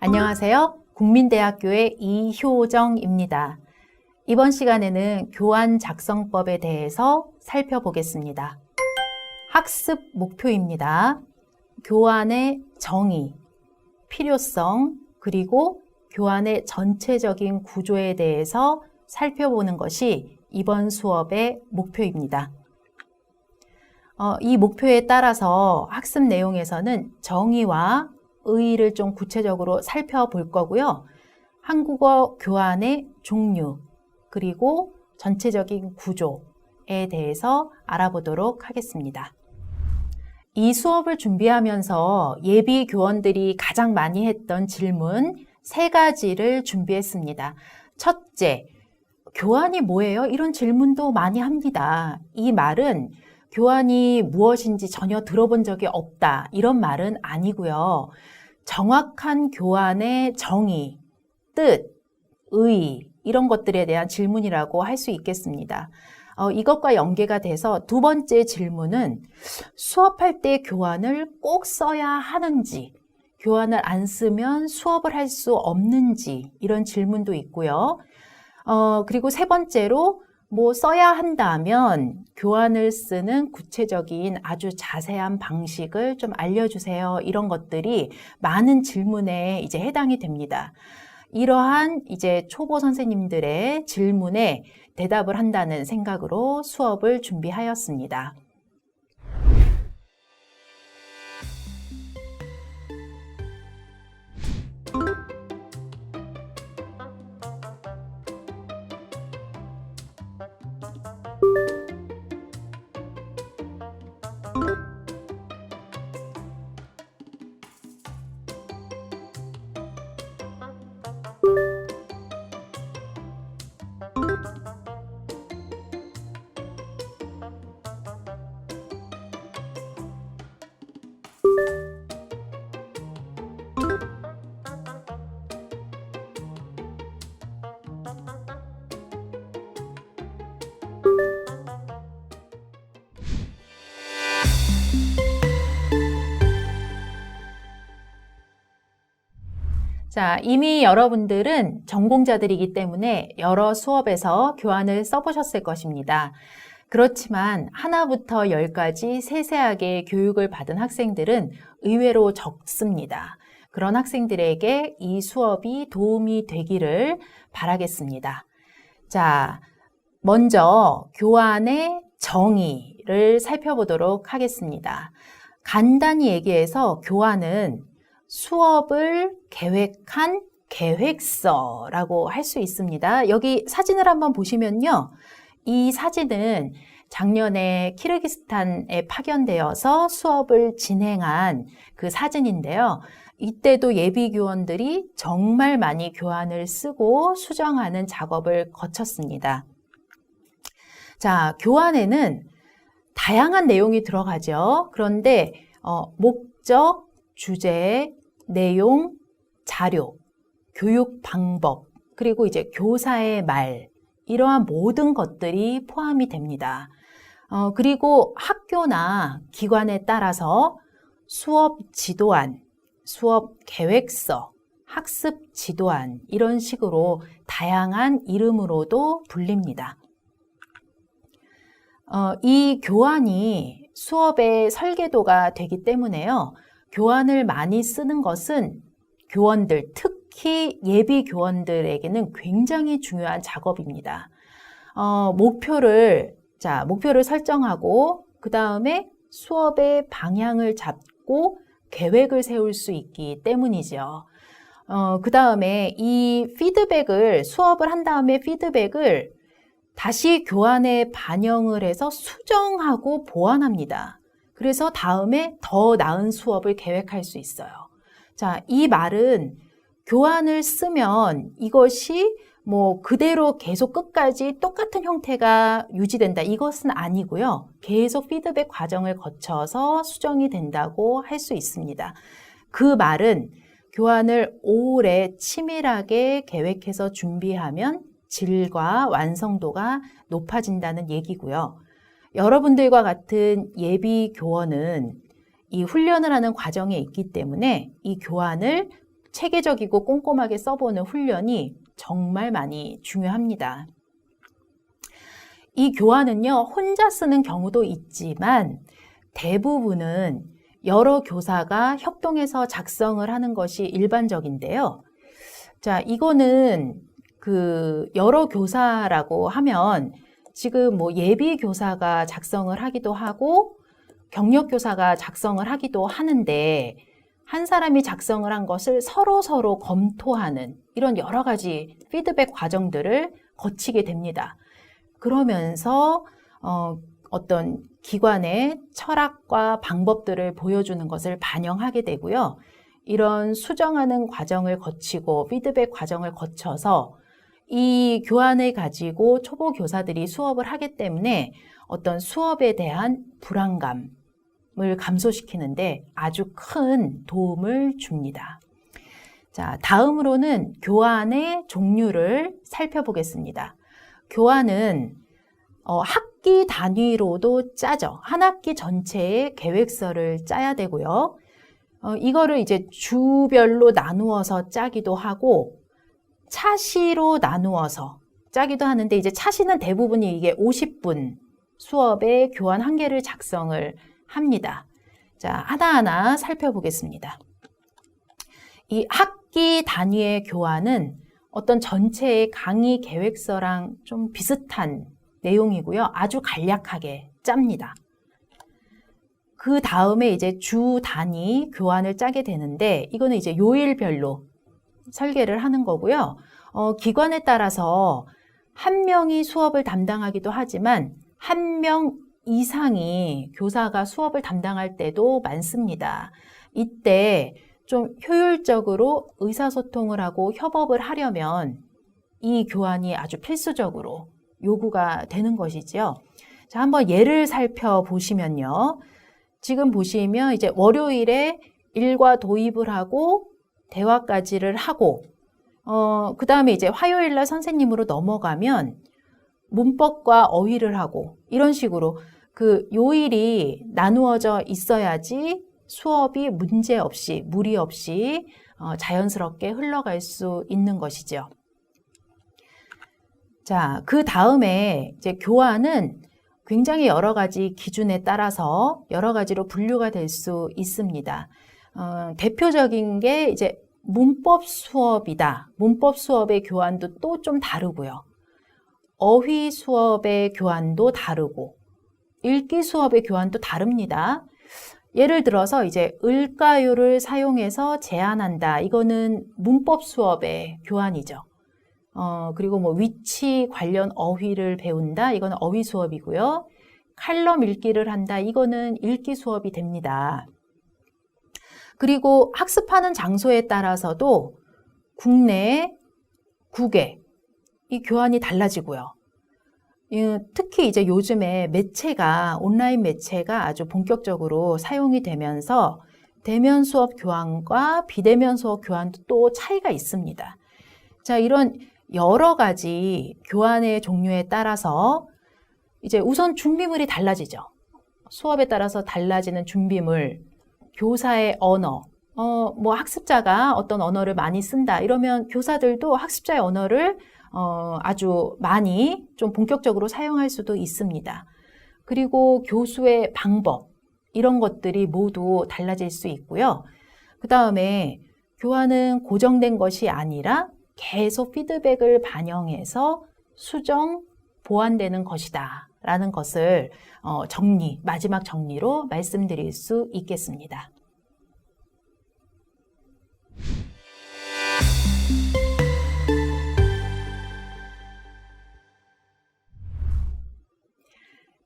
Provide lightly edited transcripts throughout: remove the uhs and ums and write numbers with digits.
안녕하세요. 국민대학교의 이효정입니다. 이번 시간에는 교환 작성법에 대해서 살펴보겠습니다. 학습 목표입니다. 교환의 정의, 필요성, 그리고 교환의 전체적인 구조에 대해서 살펴보는 것이 이번 수업의 목표입니다. 이 목표에 따라서 학습 내용에서는 정의와 의의를 좀 구체적으로 살펴볼 거고요. 한국어 교환의 종류, 그리고 전체적인 구조에 대해서 알아보도록 하겠습니다. 이 수업을 준비하면서 예비 교원들이 가장 많이 했던 질문 3가지를 준비했습니다. 첫째, 교환이 뭐예요? 이런 질문도 많이 합니다. 이 말은 교환이 무엇인지 전혀 들어본 적이 없다, 이런 말은 아니고요. 정확한 교환의 정의, 뜻, 의의, 이런 것들에 대한 질문이라고 할 수 있겠습니다. 이것과 연계가 돼서 두 번째 질문은 수업할 때 교환을 꼭 써야 하는지, 교환을 안 쓰면 수업을 할 수 없는지, 이런 질문도 있고요. 그리고 세 번째로 써야 한다면 교환을 쓰는 구체적인 아주 자세한 방식을 좀 알려주세요. 이런 것들이 많은 질문에 이제 해당이 됩니다. 이러한 이제 초보 선생님들의 질문에 대답을 한다는 생각으로 수업을 준비하였습니다. 자, 이미 여러분들은 전공자들이기 때문에 여러 수업에서 교환을 써보셨을 것입니다. 그렇지만 하나부터 10까지 세세하게 교육을 받은 학생들은 의외로 적습니다. 그런 학생들에게 이 수업이 도움이 되기를 바라겠습니다. 자, 먼저 교환의 정의를 살펴보도록 하겠습니다. 간단히 얘기해서 교환은 수업을 계획한 계획서라고 할 수 있습니다. 여기 사진을 한번 보시면요. 이 사진은 작년에 키르기스탄에 파견되어서 수업을 진행한 그 사진인데요. 이때도 예비 교원들이 정말 많이 교환을 쓰고 수정하는 작업을 거쳤습니다. 자, 교환에는 다양한 내용이 들어가죠. 그런데 목적, 주제, 내용, 자료, 교육 방법, 그리고 이제 교사의 말, 이러한 모든 것들이 포함이 됩니다. 그리고 학교나 기관에 따라서 수업 지도안, 수업 계획서, 학습 지도안, 이런 식으로 다양한 이름으로도 불립니다. 이 교환이 수업의 설계도가 되기 때문에요. 교환을 많이 쓰는 것은 교원들, 특히 예비 교원들에게는 굉장히 중요한 작업입니다. 목표를 설정하고 그 다음에 수업의 방향을 잡고 계획을 세울 수 있기 때문이죠. 그 다음에 이 피드백을, 수업을 한 다음에 피드백을 다시 교환에 반영을 해서 수정하고 보완합니다. 그래서 다음에 더 나은 수업을 계획할 수 있어요. 자, 이 말은 교환을 쓰면 이것이 그대로 계속 끝까지 똑같은 형태가 유지된다, 이것은 아니고요. 계속 피드백 과정을 거쳐서 수정이 된다고 할 수 있습니다. 그 말은 교환을 오래 치밀하게 계획해서 준비하면 질과 완성도가 높아진다는 얘기고요. 여러분들과 같은 예비 교원은 이 훈련을 하는 과정에 있기 때문에 이 교환을 체계적이고 꼼꼼하게 써보는 훈련이 정말 많이 중요합니다. 이 교환은요, 혼자 쓰는 경우도 있지만 대부분은 여러 교사가 협동해서 작성을 하는 것이 일반적인데요. 자, 이거는 여러 교사라고 하면 지금 뭐 예비 교사가 작성을 하기도 하고 경력 교사가 작성을 하기도 하는데 한 사람이 작성을 한 것을 서로 검토하는 이런 여러 가지 피드백 과정들을 거치게 됩니다. 그러면서 어떤 기관의 철학과 방법들을 보여주는 것을 반영하게 되고요. 이런 수정하는 과정을 거치고 피드백 과정을 거쳐서 이 교환을 가지고 초보 교사들이 수업을 하기 때문에 어떤 수업에 대한 불안감을 감소시키는데 아주 큰 도움을 줍니다. 자, 다음으로는 교환의 종류를 살펴보겠습니다. 교환은 학기 단위로도 짜죠. 한 학기 전체의 계획서를 짜야 되고요. 이거를 이제 주별로 나누어서 짜기도 하고 차시로 나누어서 짜기도 하는데 이제 차시는 대부분이 이게 50분 수업에 교환 한 개를 작성을 합니다. 자, 하나하나 살펴보겠습니다. 이 학기 단위의 교환은 어떤 전체의 강의 계획서랑 좀 비슷한 내용이고요. 아주 간략하게 짭니다. 그 다음에 이제 주 단위 교환을 짜게 되는데 이거는 이제 요일별로 설계를 하는 거고요. 기관에 따라서 한 명이 수업을 담당하기도 하지만 한 명 이상이 교사가 수업을 담당할 때도 많습니다. 이때 좀 효율적으로 의사소통을 하고 협업을 하려면 이 교환이 아주 필수적으로 요구가 되는 것이지요. 자, 한번 예를 살펴보시면요. 지금 보시면 이제 월요일에 일과 도입을 하고 대화까지를 하고 그 다음에 이제 화요일 날 선생님으로 넘어가면 문법과 어휘를 하고 이런 식으로 그 요일이 나누어져 있어야지 수업이 문제 없이 무리 없이 자연스럽게 흘러갈 수 있는 것이죠. 자, 그 다음에 이제 교환은 굉장히 여러 가지 기준에 따라서 여러 가지로 분류가 될 수 있습니다. 대표적인 게 이제 문법 수업이다. 문법 수업의 교환도 또 좀 다르고요. 어휘 수업의 교환도 다르고 읽기 수업의 교환도 다릅니다. 예를 들어서 이제 을가요를 사용해서 제안한다. 이거는 문법 수업의 교환이죠. 그리고 뭐 위치 관련 어휘를 배운다. 이거는 어휘 수업이고요. 칼럼 읽기를 한다. 이거는 읽기 수업이 됩니다. 그리고 학습하는 장소에 따라서도 국내, 국외 이 교환이 달라지고요. 특히 이제 요즘에 온라인 매체가 아주 본격적으로 사용이 되면서 대면 수업 교환과 비대면 수업 교환도 또 차이가 있습니다. 자, 이런 여러 가지 교환의 종류에 따라서 이제 우선 준비물이 달라지죠. 수업에 따라서 달라지는 준비물, 교사의 언어, 뭐 학습자가 어떤 언어를 많이 쓴다 이러면 교사들도 학습자의 언어를 아주 많이 좀 본격적으로 사용할 수도 있습니다. 그리고 교수의 방법 이런 것들이 모두 달라질 수 있고요. 그 다음에 교환은 고정된 것이 아니라 계속 피드백을 반영해서 수정, 보완되는 것이다 라는 것을 마지막 정리로 말씀드릴 수 있겠습니다.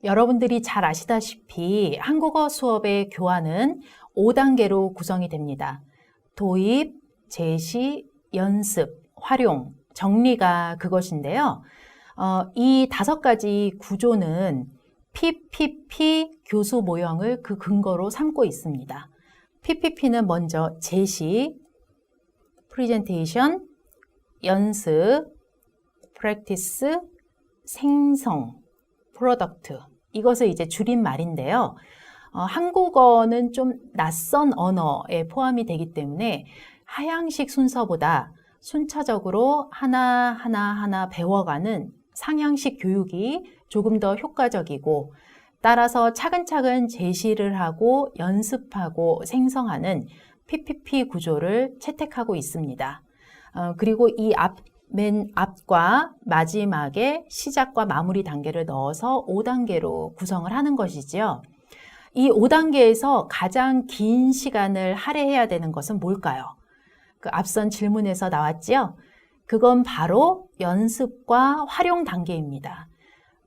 여러분들이 잘 아시다시피 한국어 수업의 교환은 5단계로 구성이 됩니다. 도입, 제시, 연습, 활용, 정리가 그것인데요. 이 5가지 구조는 PPP 교수 모형을 그 근거로 삼고 있습니다. PPP는 먼저 제시, 프레젠테이션, 연습, 프랙티스, 생성, 프로덕트 이것을 이제 줄인 말인데요. 한국어는 좀 낯선 언어에 포함이 되기 때문에 하향식 순서보다 순차적으로 하나 배워가는 상향식 교육이 조금 더 효과적이고, 따라서 차근차근 제시를 하고 연습하고 생성하는 PPP 구조를 채택하고 있습니다. 그리고 맨 앞과 마지막에 시작과 마무리 단계를 넣어서 5단계로 구성을 하는 것이지요. 이 5단계에서 가장 긴 시간을 할애해야 되는 것은 뭘까요? 그 앞선 질문에서 나왔지요? 그건 바로 연습과 활용 단계입니다.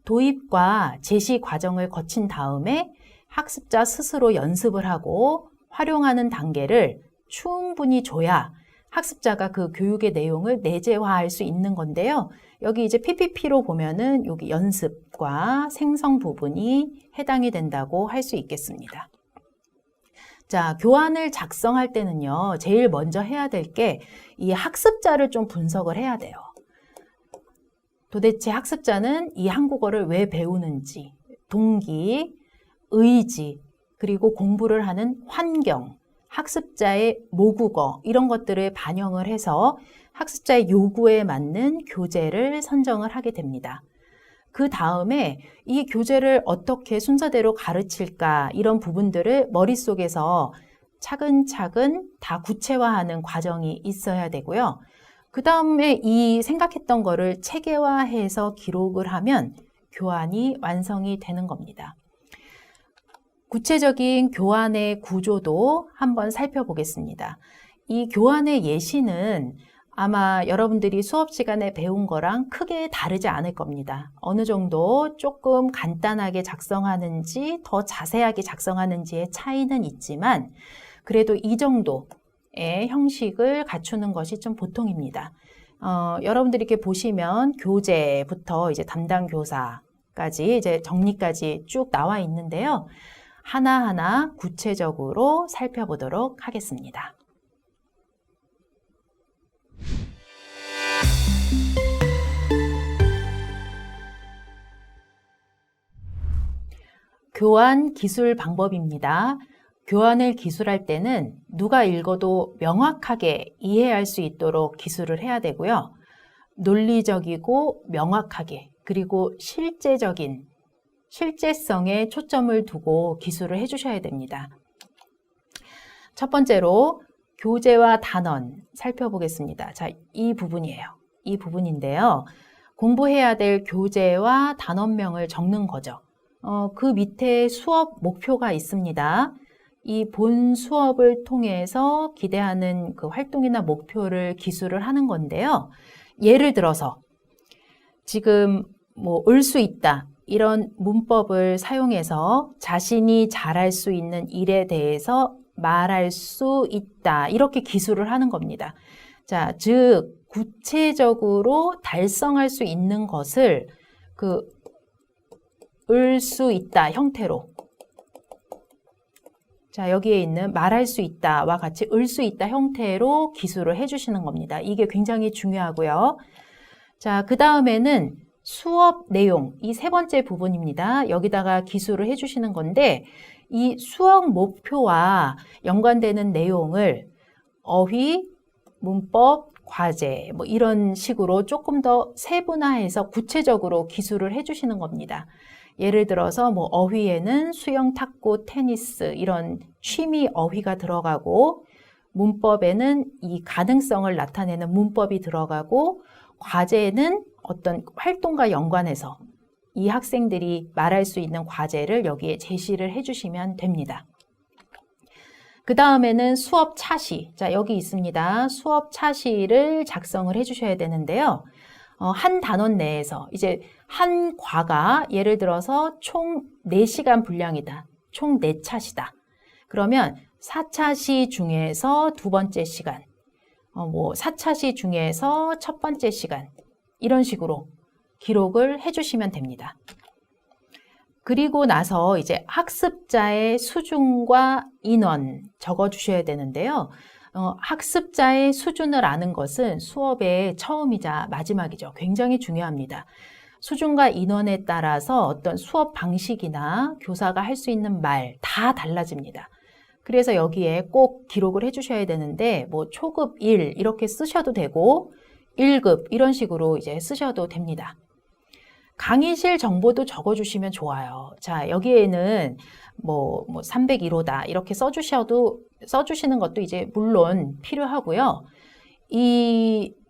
도입과 제시 과정을 거친 다음에 학습자 스스로 연습을 하고 활용하는 단계를 충분히 줘야 학습자가 그 교육의 내용을 내재화할 수 있는 건데요. 여기 이제 PPP로 보면은 여기 연습과 생성 부분이 해당이 된다고 할 수 있겠습니다. 자, 교환을 작성할 때는요, 제일 먼저 해야 될 게 이 학습자를 좀 분석을 해야 돼요. 도대체 학습자는 이 한국어를 왜 배우는지, 동기, 의지, 그리고 공부를 하는 환경, 학습자의 모국어 이런 것들을 반영을 해서 학습자의 요구에 맞는 교재를 선정을 하게 됩니다. 그 다음에 이 교재를 어떻게 순서대로 가르칠까 이런 부분들을 머릿속에서 차근차근 다 구체화하는 과정이 있어야 되고요. 그 다음에 이 생각했던 거를 체계화해서 기록을 하면 교환이 완성이 되는 겁니다. 구체적인 교환의 구조도 한번 살펴보겠습니다. 이 교환의 예시는 아마 여러분들이 수업 시간에 배운 거랑 크게 다르지 않을 겁니다. 어느 정도 조금 간단하게 작성하는지 더 자세하게 작성하는지의 차이는 있지만 그래도 이 정도의 형식을 갖추는 것이 좀 보통입니다. 여러분들이 이렇게 보시면 교재부터 이제 담당 교사까지 이제 정리까지 쭉 나와 있는데요. 하나하나 구체적으로 살펴보도록 하겠습니다. 교환 기술 방법입니다. 교환을 기술할 때는 누가 읽어도 명확하게 이해할 수 있도록 기술을 해야 되고요. 논리적이고 명확하게 그리고 실제성에 초점을 두고 기술을 해주셔야 됩니다. 첫 번째로 교재와 단원 살펴보겠습니다. 자, 이 부분이에요. 이 부분인데요. 공부해야 될 교재와 단원명을 적는 거죠. 그 밑에 수업 목표가 있습니다. 이 본 수업을 통해서 기대하는 그 활동이나 목표를 기술을 하는 건데요. 예를 들어서 지금 올 수 있다. 이런 문법을 사용해서 자신이 잘할 수 있는 일에 대해서 말할 수 있다. 이렇게 기술을 하는 겁니다. 자, 즉 구체적으로 달성할 수 있는 것을 을 수 있다 형태로, 자, 여기에 있는 말할 수 있다와 같이 을 수 있다 형태로 기술을 해주시는 겁니다. 이게 굉장히 중요하고요. 자, 그 다음에는 수업 내용, 이 세 번째 부분입니다. 여기다가 기술을 해주시는 건데 이 수업 목표와 연관되는 내용을 어휘, 문법, 과제 이런 식으로 조금 더 세분화해서 구체적으로 기술을 해주시는 겁니다. 예를 들어서 어휘에는 수영, 탁구, 테니스 이런 취미 어휘가 들어가고 문법에는 이 가능성을 나타내는 문법이 들어가고 과제에는 어떤 활동과 연관해서 이 학생들이 말할 수 있는 과제를 여기에 제시를 해주시면 됩니다. 그 다음에는 수업 차시. 자, 여기 있습니다. 수업 차시를 작성을 해주셔야 되는데요. 한 단원 내에서 이제 한 과가 예를 들어서 총 4시간 분량이다. 총 4차시다. 그러면 4차시 중에서 두 번째 시간, 4차시 중에서 첫 번째 시간 이런 식으로 기록을 해주시면 됩니다. 그리고 나서 이제 학습자의 수준과 인원 적어주셔야 되는데요. 학습자의 수준을 아는 것은 수업의 처음이자 마지막이죠. 굉장히 중요합니다. 수준과 인원에 따라서 어떤 수업 방식이나 교사가 할 수 있는 말 다 달라집니다. 그래서 여기에 꼭 기록을 해주셔야 되는데 뭐 초급 1 이렇게 쓰셔도 되고 1급 이런 식으로 이제 쓰셔도 됩니다. 강의실 정보도 적어주시면 좋아요. 자, 여기에는 뭐 301호다 이렇게 써주시는 것도 이제 물론 필요하고요.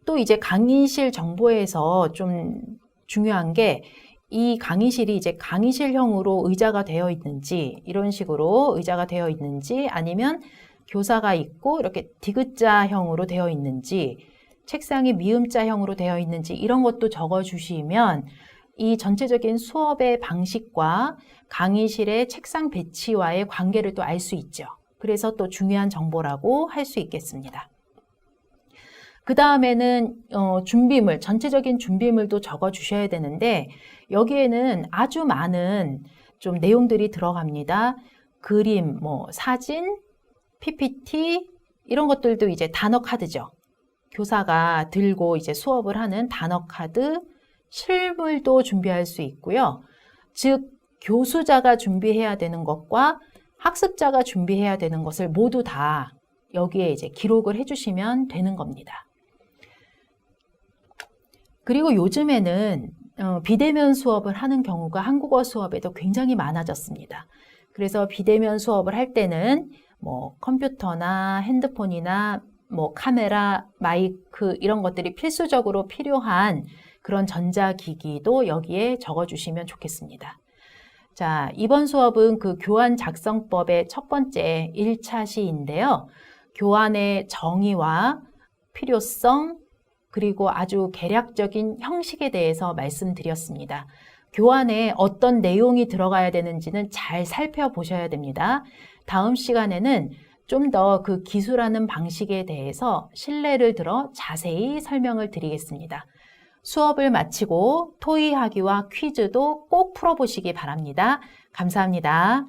또 이제 강의실 정보에서 좀 중요한 게 이 강의실이 이제 강의실형으로 의자가 되어 있는지 이런 식으로 의자가 되어 있는지 아니면 교사가 있고 이렇게 디귿자형으로 되어 있는지 책상이 미음자형으로 되어 있는지 이런 것도 적어주시면 이 전체적인 수업의 방식과 강의실의 책상 배치와의 관계를 또 알 수 있죠. 그래서 또 중요한 정보라고 할 수 있겠습니다. 그 다음에는 준비물, 전체적인 준비물도 적어주셔야 되는데 여기에는 아주 많은 좀 내용들이 들어갑니다. 그림, 사진, PPT 이런 것들도 이제 단어 카드죠. 교사가 들고 이제 수업을 하는 단어 카드, 실물도 준비할 수 있고요. 즉 교수자가 준비해야 되는 것과 학습자가 준비해야 되는 것을 모두 다 여기에 이제 기록을 해주시면 되는 겁니다. 그리고 요즘에는 비대면 수업을 하는 경우가 한국어 수업에도 굉장히 많아졌습니다. 그래서 비대면 수업을 할 때는 컴퓨터나 핸드폰이나 카메라, 마이크 이런 것들이 필수적으로 필요한 그런 전자기기도 여기에 적어주시면 좋겠습니다. 자, 이번 수업은 그 교환 작성법의 첫 번째 1차 시인데요. 교환의 정의와 필요성, 그리고 아주 개략적인 형식에 대해서 말씀드렸습니다. 교환에 어떤 내용이 들어가야 되는지는 잘 살펴보셔야 됩니다. 다음 시간에는 좀 더 그 기술하는 방식에 대해서 신뢰를 들어 자세히 설명을 드리겠습니다. 수업을 마치고 토의하기와 퀴즈도 꼭 풀어보시기 바랍니다. 감사합니다.